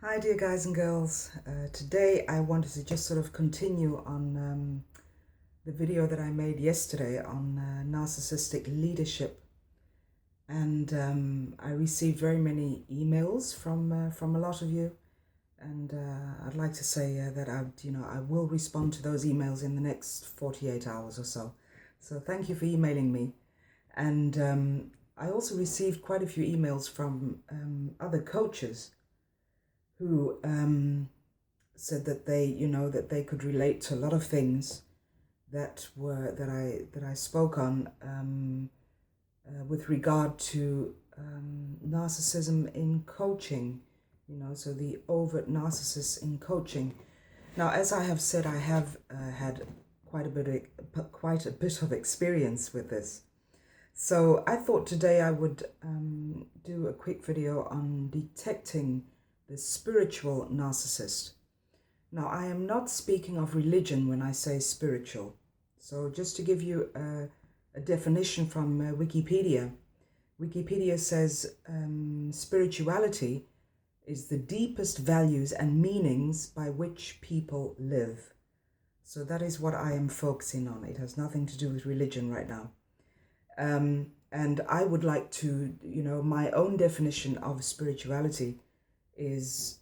Hi, dear guys and girls. Today I wanted to just sort of continue on the video that I made yesterday on narcissistic leadership. And I received very many emails from a lot of you. And I'd like to say that I will respond to those emails in the next 48 hours or so. So thank you for emailing me. And I also received quite a few emails from other coaches who said that they could relate to a lot of things that I spoke on with regard to narcissism in coaching. So the overt narcissists in coaching. Now, as I have said, I have had quite a bit of experience with this. So I thought today I would do a quick video on detecting the spiritual narcissist. Now, I am not speaking of religion when I say spiritual. So just to give you a definition from Wikipedia, Wikipedia says spirituality is the deepest values and meanings by which people live. So that is what I am focusing on. It has nothing to do with religion right now. And I would like to, my own definition of spirituality is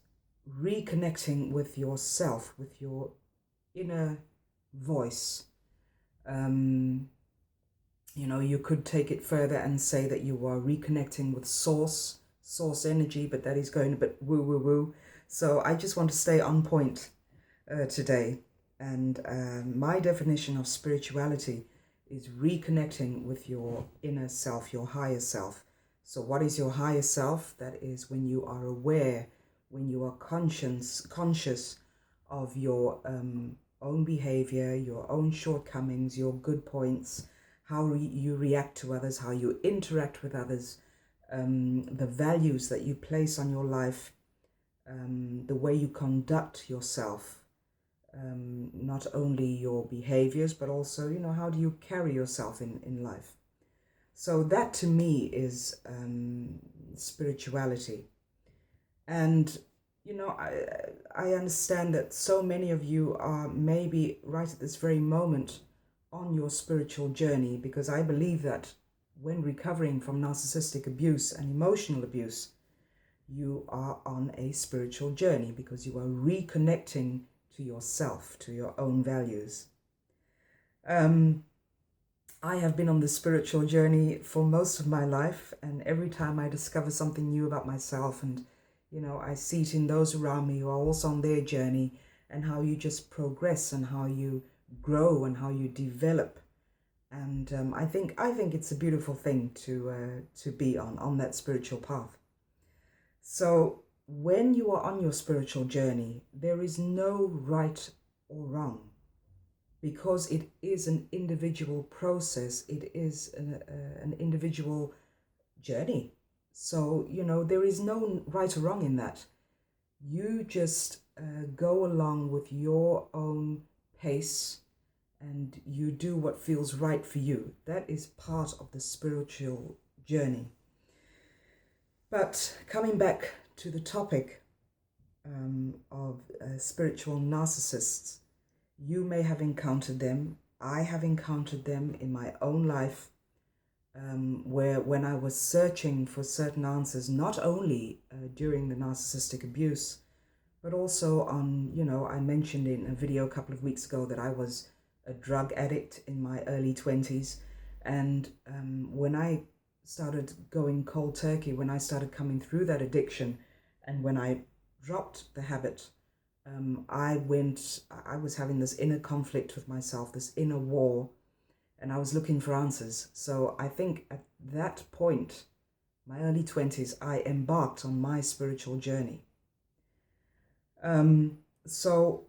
reconnecting with yourself, with your inner voice. You could take it further and say that you are reconnecting with source energy, but that is going a bit woo. So I just want to stay on point today. And my definition of spirituality is reconnecting with your inner self, your higher self. So what is your higher self? That is when you are aware, when you are conscious of your own behavior, your own shortcomings, your good points, how you react to others, how you interact with others, the values that you place on your life, the way you conduct yourself, not only your behaviors, but also, how do you carry yourself in life? So that to me is spirituality. And, I understand that so many of you are maybe right at this very moment on your spiritual journey, because I believe that when recovering from narcissistic abuse and emotional abuse, you are on a spiritual journey because you are reconnecting to yourself, to your own values. I have been on the spiritual journey for most of my life, and every time I discover something new about myself, and I see it in those around me who are also on their journey, and how you just progress and how you grow and how you develop. And I think it's a beautiful thing to be on that spiritual path. So when you are on your spiritual journey, there is no right or wrong, because it is an individual process. It is an individual journey. So, there is no right or wrong in that. You just go along with your own pace and you do what feels right for you. That is part of the spiritual journey. But coming back to the topic of spiritual narcissists, you may have encountered them. I have encountered them in my own life, where when I was searching for certain answers, not only during the narcissistic abuse, but also on, I mentioned in a video a couple of weeks ago that I was a drug addict in my early 20s. And when I started going cold turkey, when I started coming through that addiction, and when I dropped the habit, I was having this inner conflict with myself, this inner war, and I was looking for answers. So I think at that point, my early 20s, I embarked on my spiritual journey. So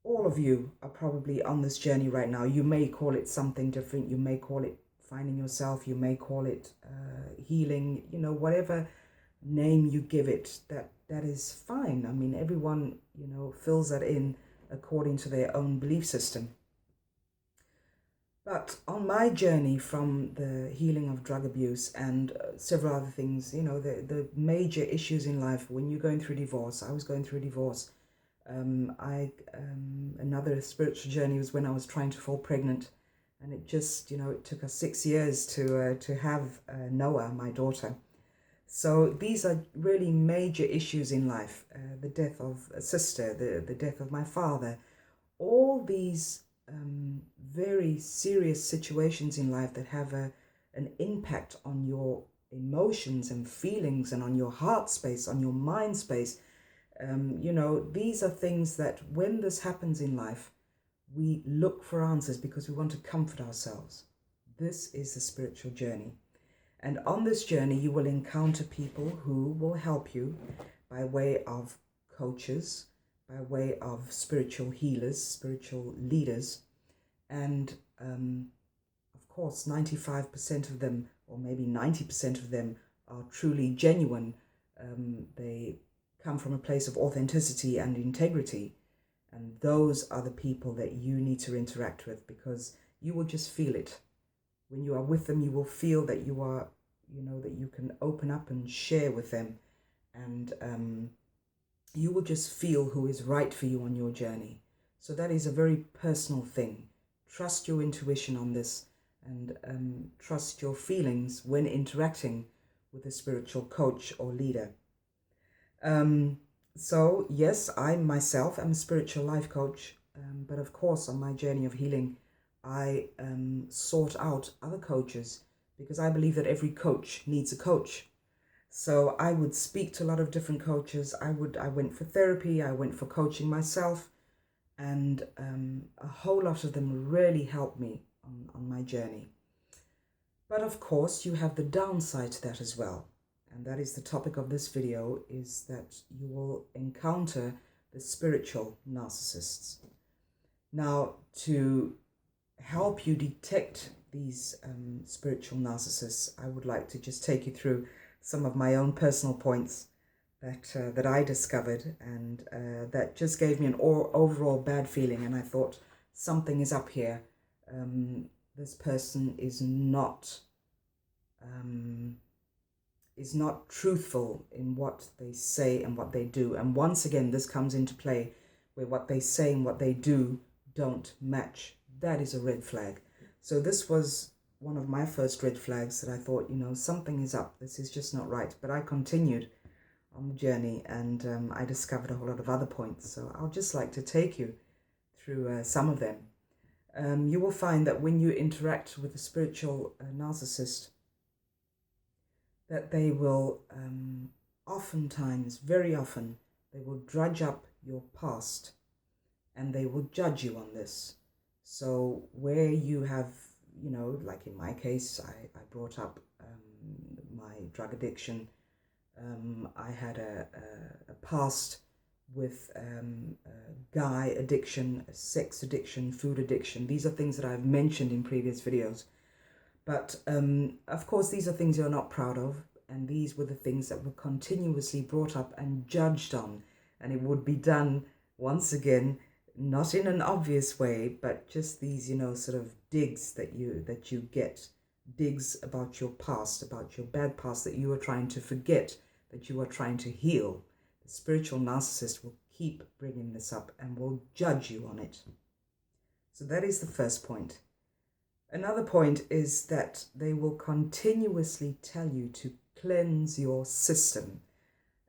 all of you are probably on this journey right now. You may call it something different. You may call it finding yourself. You may call it healing, whatever name you give it, that is fine. I mean, everyone, fills that in according to their own belief system. But on my journey from the healing of drug abuse and several other things, the major issues in life, when you're going through divorce, I was going through divorce. Another spiritual journey was when I was trying to fall pregnant, and it just, it took us 6 years to have Noah, my daughter. So these are really major issues in life. The death of a sister, the death of my father, all these very serious situations in life that have an impact on your emotions and feelings and on your heart space, on your mind space. These are things that when this happens in life, we look for answers because we want to comfort ourselves. This is the spiritual journey. And on this journey, you will encounter people who will help you by way of coaches, by way of spiritual healers, spiritual leaders. And of course, 95% of them, or maybe 90% of them, are truly genuine. They come from a place of authenticity and integrity. And those are the people that you need to interact with, because you will just feel it. When you are with them, you will feel that you are, that you can open up and share with them. And you will just feel who is right for you on your journey. So that is a very personal thing. Trust your intuition on this, and trust your feelings when interacting with a spiritual coach or leader. So yes, I myself am a spiritual life coach, but of course on my journey of healing, I sought out other coaches because I believe that every coach needs a coach. So I would speak to a lot of different coaches. I went for therapy, I went for coaching myself, and a whole lot of them really helped me on my journey. But of course, you have the downside to that as well. And that is the topic of this video, is that you will encounter the spiritual narcissists. Now, to help you detect these spiritual narcissists, I would like to just take you through some of my own personal points that I discovered, and that just gave me an overall bad feeling. And I thought, something is up here. This person is not truthful in what they say and what they do. And once again, this comes into play where what they say and what they do don't match. That is a red flag. So this was one of my first red flags that I thought, something is up. This is just not right. But I continued on the journey, and I discovered a whole lot of other points. So I'll just like to take you through some of them. You will find that when you interact with a spiritual narcissist, that they will oftentimes, very often, they will drudge up your past and they will judge you on this. So where you have, like in my case, I brought up my drug addiction. I had a past with guy addiction, sex addiction, food addiction. These are things that I've mentioned in previous videos. But of course, these are things you're not proud of. And these were the things that were continuously brought up and judged on. And it would be done, once again, not in an obvious way, but just these, sort of digs that you get. Digs about your past, about your bad past that you are trying to forget, that you are trying to heal. The spiritual narcissist will keep bringing this up and will judge you on it. So that is the first point. Another point is that they will continuously tell you to cleanse your system.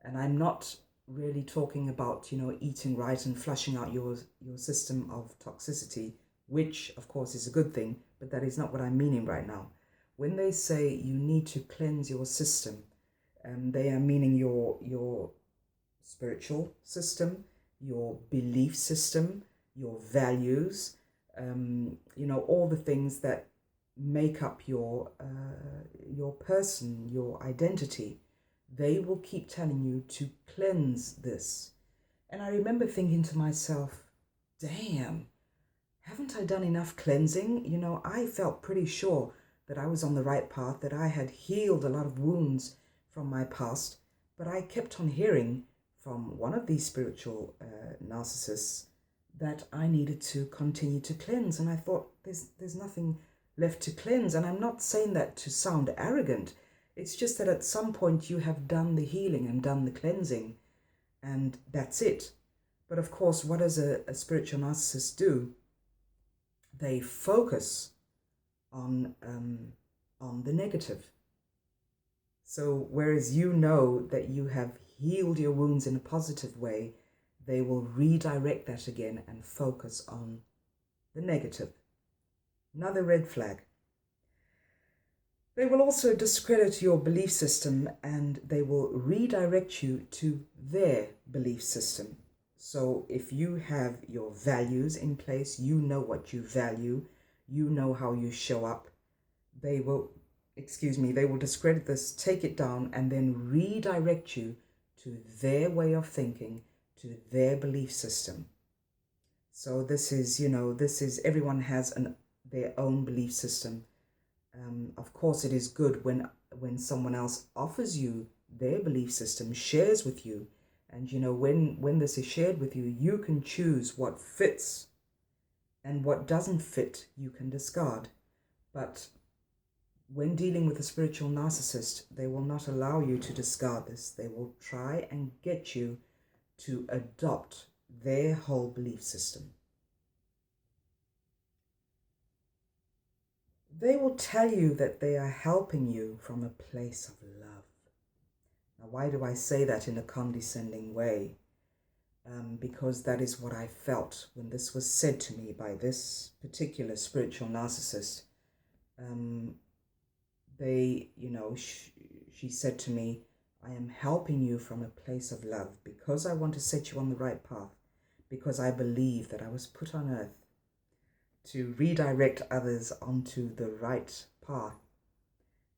And I'm not really talking about, eating right and flushing out your system of toxicity, which of course is a good thing, but that is not what I'm meaning right now. When they say you need to cleanse your system, they are meaning your spiritual system, your belief system, your values, all the things that make up your person, your identity. They will keep telling you to cleanse this. And I remember thinking to myself, damn, haven't I done enough cleansing? I felt pretty sure that I was on the right path, that I had healed a lot of wounds from my past, but I kept on hearing from one of these spiritual narcissists that I needed to continue to cleanse. And I thought, there's nothing left to cleanse. And I'm not saying that to sound arrogant. It's just that at some point you have done the healing and done the cleansing, and that's it. But of course, what does a spiritual narcissist do? They focus on the negative. So whereas you know that you have healed your wounds in a positive way, they will redirect that again and focus on the negative. Another red flag. They will also discredit your belief system, and they will redirect you to their belief system. So if you have your values in place, you know what you value, you know how you show up, they will discredit this, take it down, and then redirect you to their way of thinking, to their belief system. So this is everyone has their own belief system. Of course, it is good when someone else offers you their belief system, shares with you, and when this is shared with you, you can choose what fits, and what doesn't fit you can discard. But when dealing with a spiritual narcissist, they will not allow you to discard this. They will try and get you to adopt their whole belief system. They will tell you that they are helping you from a place of love. Now, why do I say that in a condescending way? Because that is what I felt when this was said to me by this particular spiritual narcissist. She said to me, I am helping you from a place of love because I want to set you on the right path, because I believe that I was put on earth to redirect others onto the right path.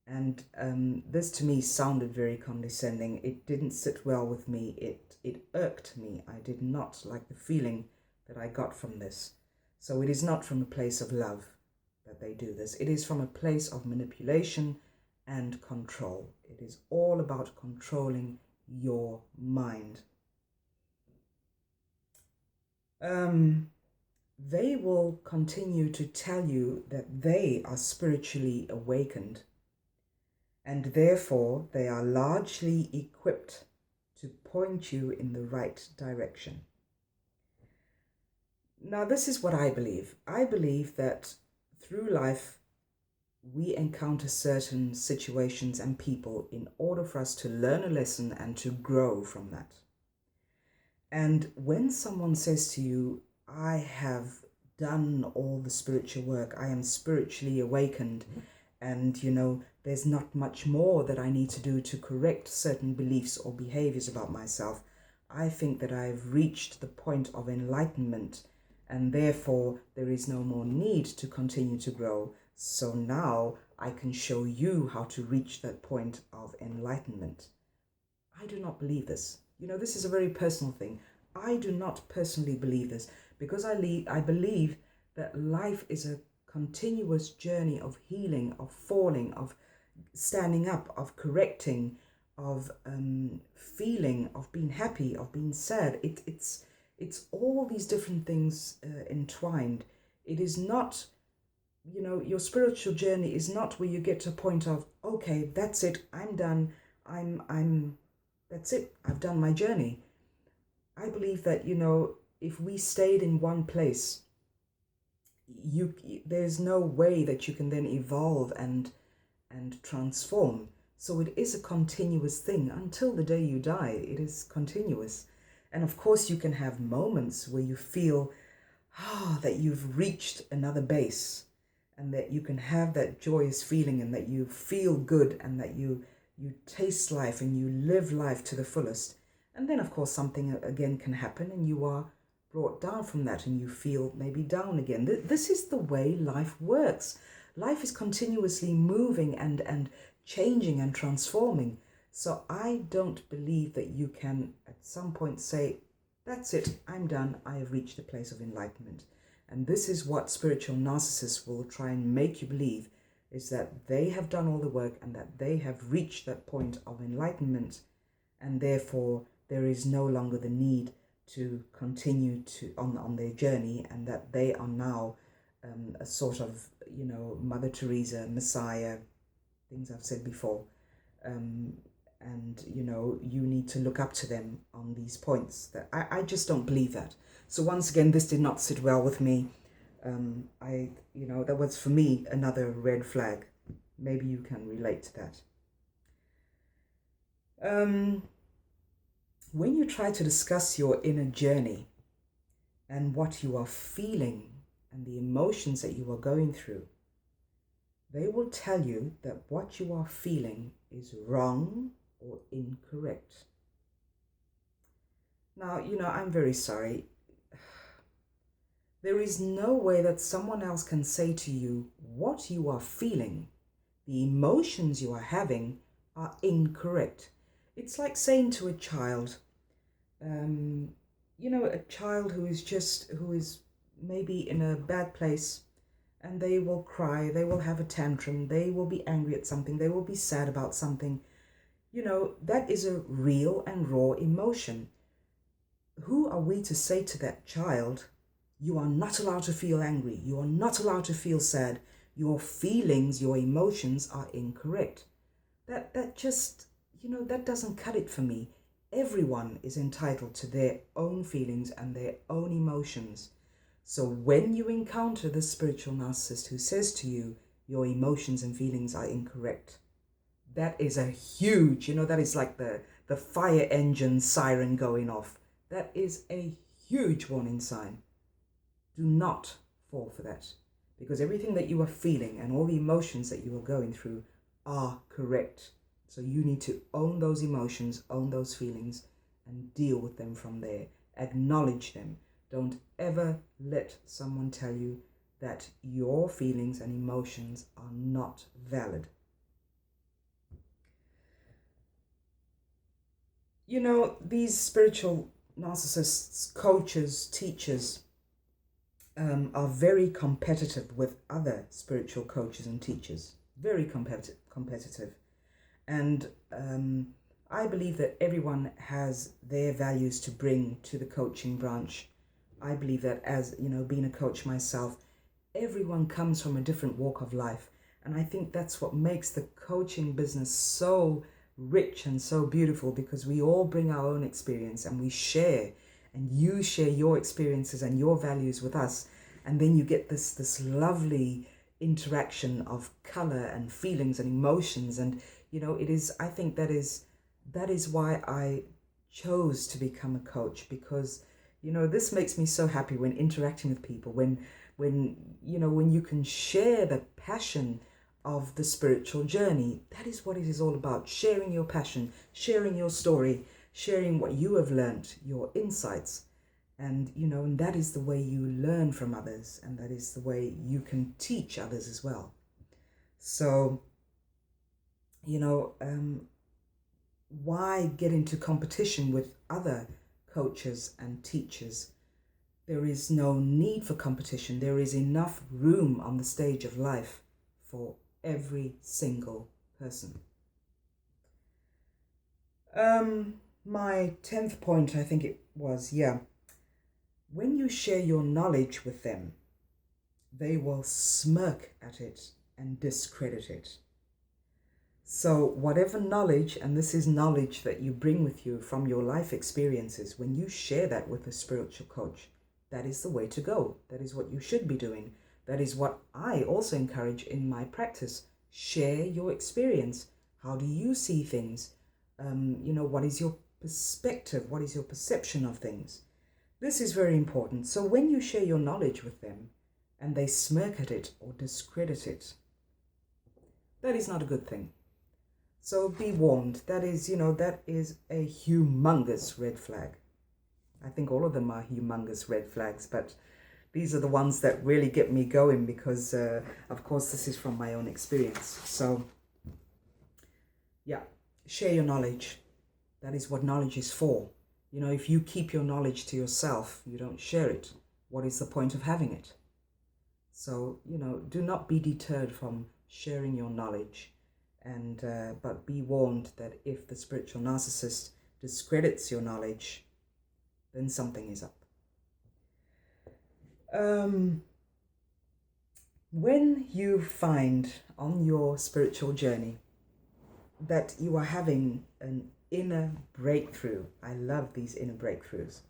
And this to me sounded very condescending. It didn't sit well with me. It irked me. I did not like the feeling that I got from this. So it is not from a place of love that they do this. It is from a place of manipulation and control. It is all about controlling your mind. They will continue to tell you that they are spiritually awakened, and therefore they are largely equipped to point you in the right direction. Now, this is what I believe. I believe that through life, we encounter certain situations and people in order for us to learn a lesson and to grow from that. And when someone says to you, I have done all the spiritual work, I am spiritually awakened, and there's not much more that I need to do to correct certain beliefs or behaviors about myself. I think that I've reached the point of enlightenment, and therefore there is no more need to continue to grow. So now I can show you how to reach that point of enlightenment. I do not believe this. This is a very personal thing. I do not personally believe this, because I believe that life is a continuous journey of healing, of falling, of standing up, of correcting, of feeling, of being happy, of being sad. It's all these different things entwined. It is not, your spiritual journey is not where you get to a point of, okay, that's it, I'm done, that's it, I've done my journey. I believe that, if we stayed in one place, there's no way that you can then evolve and transform. So it is a continuous thing until the day you die. It is continuous. And of course you can have moments where you feel that you've reached another base, and that you can have that joyous feeling, and that you feel good, and that you taste life and you live life to the fullest. And then of course something again can happen and you are brought down from that, and you feel maybe down again. This is the way life works. Life is continuously moving and changing and transforming. So I don't believe that you can at some point say, that's it, I'm done, I have reached a place of enlightenment. And this is what spiritual narcissists will try and make you believe, is that they have done all the work and that they have reached that point of enlightenment, and therefore there is no longer the need to continue to on their journey, and that they are now a sort of, Mother Teresa, Messiah, things I've said before. And you need to look up to them on these points. That I just don't believe that. So once again, this did not sit well with me. That was for me another red flag. Maybe you can relate to that. When you try to discuss your inner journey and what you are feeling and the emotions that you are going through, they will tell you that what you are feeling is wrong or incorrect. Now, I'm very sorry. There is no way that someone else can say to you what you are feeling, the emotions you are having, are incorrect. It's like saying to a child, a child who is maybe in a bad place, and they will cry, they will have a tantrum, they will be angry at something, they will be sad about something. That is a real and raw emotion. Who are we to say to that child, you are not allowed to feel angry, you are not allowed to feel sad, your feelings, your emotions are incorrect? That just, that doesn't cut it for me. Everyone is entitled to their own feelings and their own emotions. So when you encounter the spiritual narcissist who says to you, your emotions and feelings are incorrect, that is a huge, that is like the fire engine siren going off. That is a huge warning sign. Do not fall for that, because everything that you are feeling and all the emotions that you are going through are correct. So you need to own those emotions, own those feelings, and deal with them from there. Acknowledge them. Don't ever let someone tell you that your feelings and emotions are not valid. These spiritual narcissists, coaches, teachers, are very competitive with other spiritual coaches and teachers. Very competitive. And I believe that everyone has their values to bring to the coaching branch. I believe that, as being a coach myself, everyone comes from a different walk of life. And I think that's what makes the coaching business so rich and so beautiful, because we all bring our own experience and we share, and you share your experiences and your values with us. And then you get this lovely interaction of color and feelings and emotions. And I think that is why I chose to become a coach, because this makes me so happy when interacting with people, when you can share the passion of the spiritual journey. That is what it is all about: sharing your passion, sharing your story, sharing what you have learned, your insights. And and that is the way you learn from others, and that is the way you can teach others as well. So why get into competition with other coaches and teachers? There is no need for competition. There is enough room on the stage of life for every single person. My 10th point, I think it was, when you share your knowledge with them, they will smirk at it and discredit it. So whatever knowledge, and this is knowledge that you bring with you from your life experiences, when you share that with a spiritual coach, that is the way to go. That is what you should be doing. That is what I also encourage in my practice. Share your experience. How do you see things? What is your perspective? What is your perception of things? This is very important. So when you share your knowledge with them and they smirk at it or discredit it, that is not a good thing. So be warned. That is a humongous red flag. I think all of them are humongous red flags, but these are the ones that really get me going, because, of course, this is from my own experience. So, share your knowledge. That is what knowledge is for. If you keep your knowledge to yourself, you don't share it, what is the point of having it? So, do not be deterred from sharing your knowledge. And but be warned that if the spiritual narcissist discredits your knowledge, then something is up. When you find on your spiritual journey that you are having an inner breakthrough, I love these inner breakthroughs,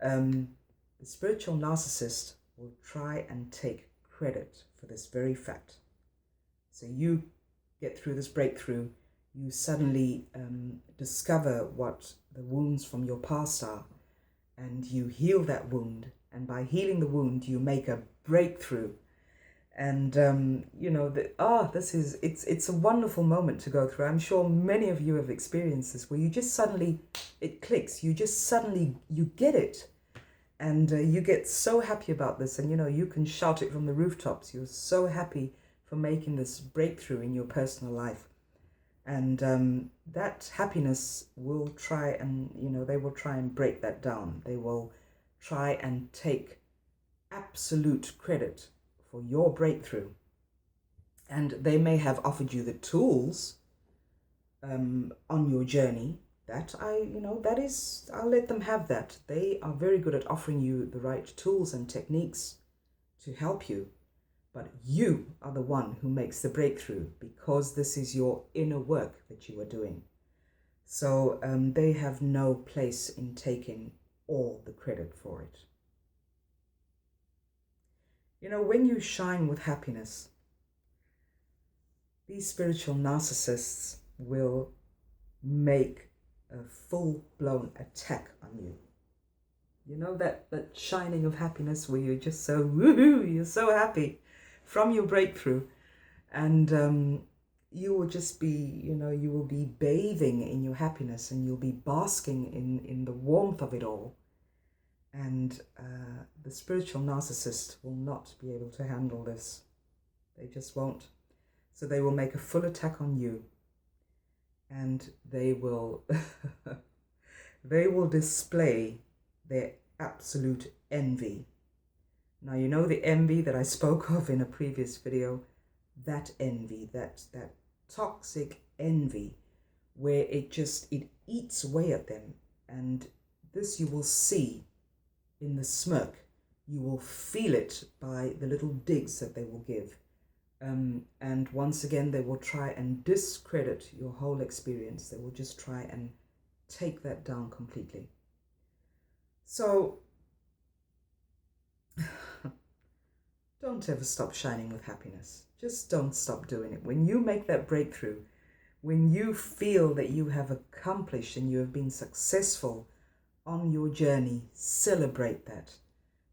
the spiritual narcissist will try and take credit for this very fact. So you get through this breakthrough, you suddenly discover what the wounds from your past are, and you heal that wound. And by healing the wound, you make a breakthrough. And it's a wonderful moment to go through. I'm sure many of you have experienced this, where you just suddenly, it clicks. You get it. And you get so happy about this, and you can shout it from the rooftops. You're so happy for making this breakthrough in your personal life. And that happiness will try and, they will try and break that down. They will try and take absolute credit for your breakthrough. And they may have offered you the tools on your journey. I'll let them have that. They are very good at offering you the right tools and techniques to help you. But you are the one who makes the breakthrough, because this is your inner work that you are doing. So they have no place in taking all the credit for it. When you shine with happiness, these spiritual narcissists will make a full-blown attack on you. That shining of happiness where you're just so woohoo, you're so happy from your breakthrough, and you will just be, you will be bathing in your happiness, and you'll be basking in the warmth of it all. And the spiritual narcissist will not be able to handle this. They just won't. So they will make a full attack on you, and they will they will display their absolute envy. Now, the envy that I spoke of in a previous video, that envy, that toxic envy, where it eats away at them. And this you will see in the smirk. You will feel it by the little digs that they will give. And once again, they will try and discredit your whole experience. They will just try and take that down completely. So don't ever stop shining with happiness. Just don't stop doing it. When you make that breakthrough, when you feel that you have accomplished and you have been successful on your journey, celebrate that.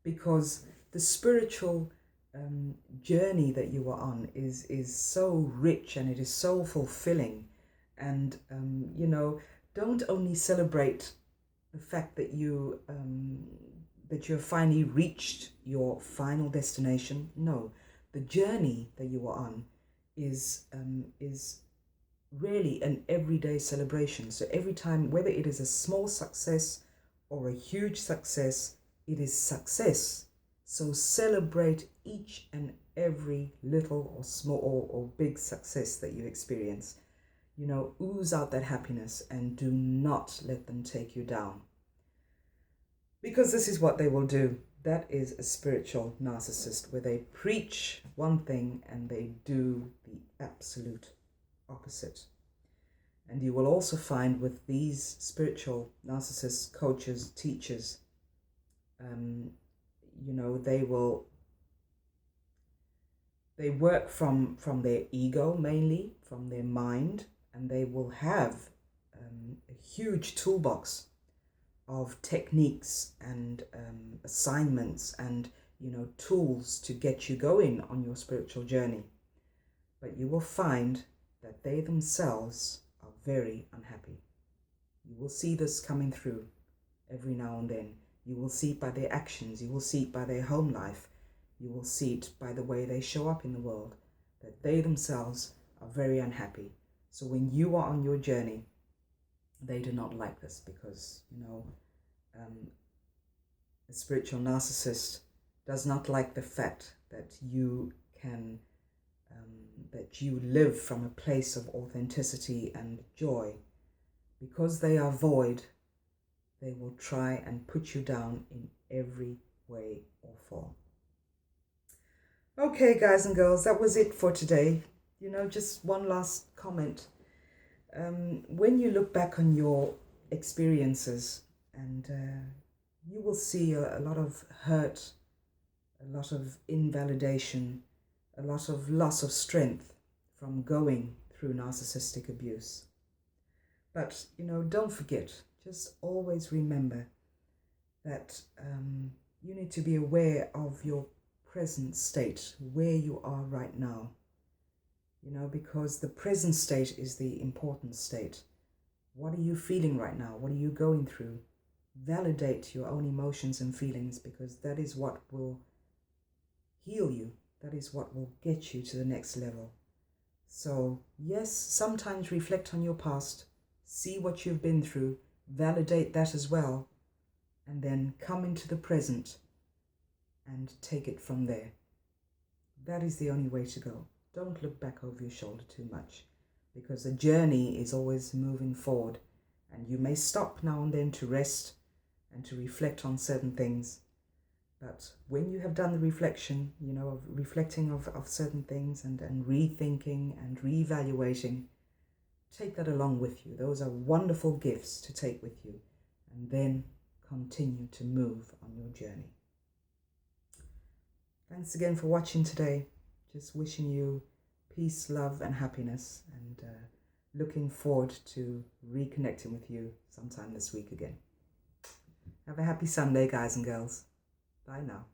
Because the spiritual journey that you are on is so rich, and it is so fulfilling. And, don't only celebrate the fact that you have finally reached your final destination. No, the journey that you are on is really an everyday celebration. So every time, whether it is a small success or a huge success, it is success. So celebrate each and every little or small or big success that you experience. Ooze out that happiness, and do not let them take you down. Because this is what they will do. That is a spiritual narcissist, where they preach one thing and they do the absolute opposite. And you will also find with these spiritual narcissists, coaches, teachers, they work from their ego, mainly from their mind, and they will have a huge toolbox of techniques and assignments and tools to get you going on your spiritual journey. But you will find that they themselves are very unhappy. You will see this coming through every now and then. You will see it by their actions. You will see it by their home life. You will see it by the way they show up in the world, that they themselves are very unhappy. So when you are on your journey, they do not like this, because, a spiritual narcissist does not like the fact that you can, that you live from a place of authenticity and joy. Because they are void, they will try and put you down in every way or form. Okay, guys and girls, that was it for today. Just one last comment. When you look back on your experiences, and you will see a lot of hurt, a lot of invalidation, a lot of loss of strength from going through narcissistic abuse. But, don't forget, just always remember that you need to be aware of your present state, where you are right now. Because the present state is the important state. What are you feeling right now? What are you going through? Validate your own emotions and feelings, because that is what will heal you. That is what will get you to the next level. So yes, sometimes reflect on your past, see what you've been through, validate that as well, and then come into the present and take it from there. That is the only way to go. Don't look back over your shoulder too much, because the journey is always moving forward, and you may stop now and then to rest and to reflect on certain things. But when you have done the reflection, of reflecting of certain things and rethinking and reevaluating, take that along with you. Those are wonderful gifts to take with you, and then continue to move on your journey. Thanks again for watching today. Just wishing you peace, love, and happiness, and looking forward to reconnecting with you sometime this week again. Have a happy Sunday, guys and girls. Bye now.